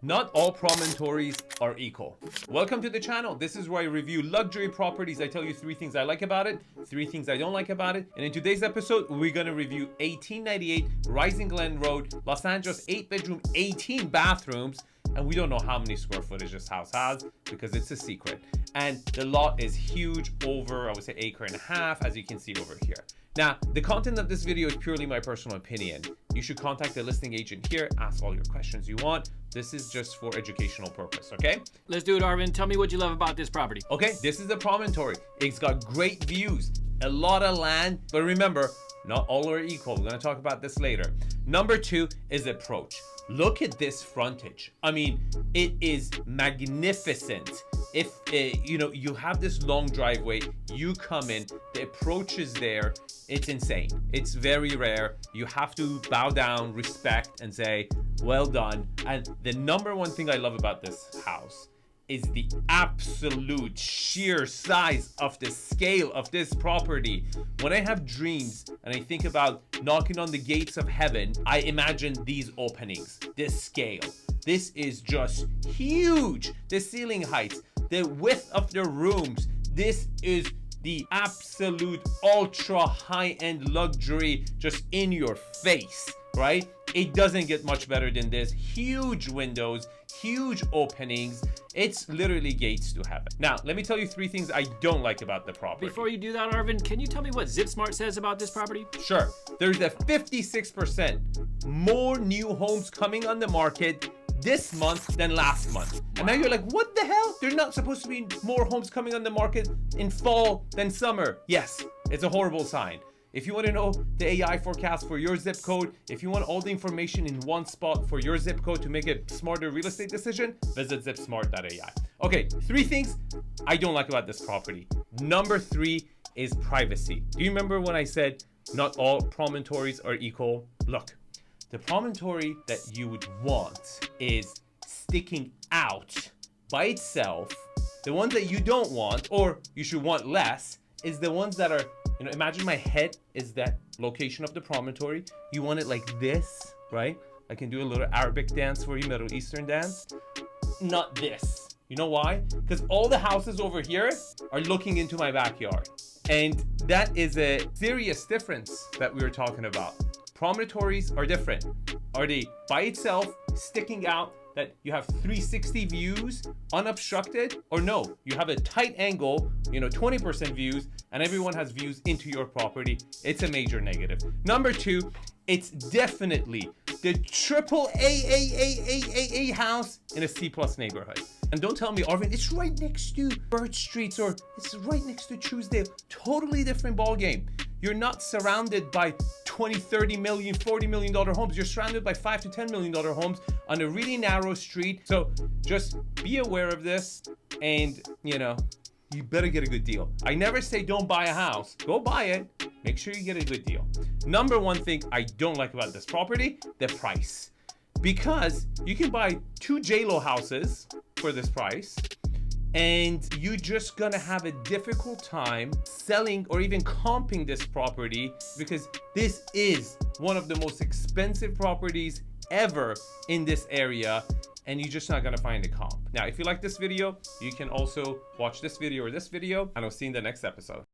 Not all promontories are equal. Welcome to the channel. This is where I review luxury properties. I tell you 3 things I like about it, 3 things I don't like about it. And in today's episode, we're gonna review 1898 Rising Glen Road, Los Angeles, 8-bedroom, 18 bathrooms. And we don't know how many square footage this house has because it's a secret. And the lot is huge, over, I would say, 1.5 acres, as you can see over here. Now, the content of this video is purely my personal opinion. You should contact the listing agent here, ask all your questions you want. This is just for educational purpose, okay? Let's do it, Arvin. Tell me what you love about this property. Okay, this is the promontory. It's got great views, a lot of land, but remember, not all are equal. We're gonna talk about this later. Number 2 is approach. Look at this frontage. I mean, it is magnificent. If you have this long driveway, you come in, the approach is there. It's insane. It's very rare. You have to bow down, respect, and say, well done. And the number 1 thing I love about this house is the absolute sheer size of the scale of this property. When I have dreams and I think about knocking on the gates of heaven, I imagine these openings, this scale. This is just huge. The ceiling heights, the width of the rooms. This is the absolute ultra high-end luxury, just in your face, right? It doesn't get much better than this. Huge windows, huge openings. It's literally gates to heaven. Now, let me tell you 3 things I don't like about the property. Before you do that, Arvin, can you tell me what ZipSmart says about this property? Sure. There's a 56% more new homes coming on the market this month than last month. And now you're like, what the hell? There's not supposed to be more homes coming on the market in fall than summer. Yes, it's a horrible sign. If you want to know the AI forecast for your zip code, if you want all the information in one spot for your zip code to make a smarter real estate decision, visit zipsmart.ai. Okay, 3 things I don't like about this property. Number 3 is privacy. Do you remember when I said not all promontories are equal? Look, the promontory that you would want is sticking out by itself. The ones that you don't want, or you should want less, is the ones that are, imagine my head is that location of the promontory. You want it like this, right? I can do a little Arabic dance for you, Middle Eastern dance. Not this. You know why? Because all the houses over here are looking into my backyard. And that is a serious difference that we were talking about. Promontories are different. Are they by itself, sticking out, that you have 360 views unobstructed, or no, you have a tight angle, 20% views, and everyone has views into your property? It's a major negative. Number 2, it's definitely the triple A house in a C+ neighborhood. And don't tell me, Arvin, it's right next to Birch Streets, or it's right next to Truesdale. Totally different ball game. You're not surrounded by 20, 30 million, $40 million homes. You're surrounded by $5 to $10 million homes on a really narrow street. So just be aware of this, and you better get a good deal. I never say don't buy a house. Go buy it. Make sure you get a good deal. Number 1 thing I don't like about this property, the price. Because you can buy 2 J-Lo houses for this price, and you're just gonna have a difficult time selling or even comping this property, because this is one of the most expensive properties ever in this area, and you're just not gonna find a comp. Now, if you like this video, you can also watch this video or this video, and I'll see you in the next episode.